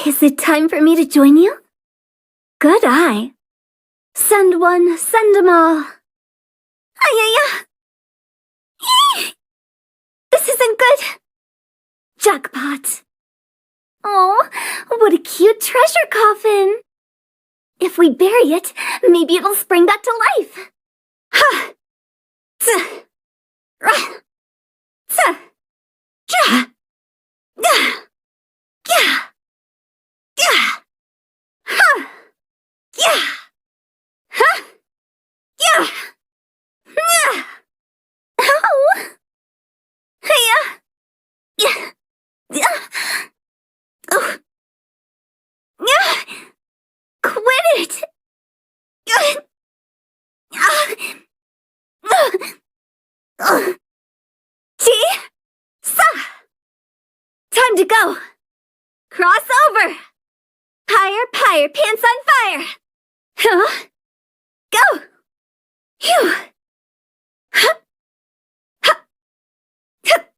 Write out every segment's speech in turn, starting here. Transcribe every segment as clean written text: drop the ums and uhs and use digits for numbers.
Is it time for me to join you? Good eye. Send one, send 'em all. Ayaya! This isn't good. Jackpot. Oh, what a cute treasure coffin. If we bury it, maybe it'll spring back to life. Ha! Tsa! Ra! Tsa! Ja! Gah! Yeah! Yeah! Ha! Yeah! Ha! Yeah! Yeah! Ow! Hiya! Yeah! Yeah! Oh! Yeah! Quit it! Tea? Sa! Time to go! Cross over! Pyre, pyre, pants on fire! Huh? Go! Phew! Hup! Hup! Hup!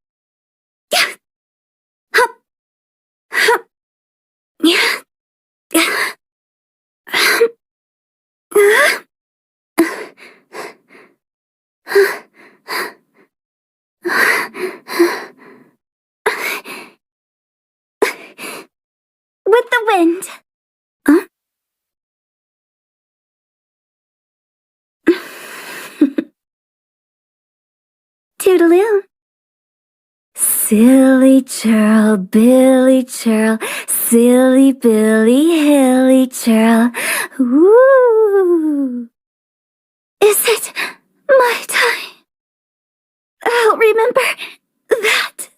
Yeah! Hup! Hup! Yeah! Yeah! With the wind. Huh? Toodaloo. Silly churl, Billy churl, silly Billy, hilly churl. Ooh. Is it my time? I'll remember that.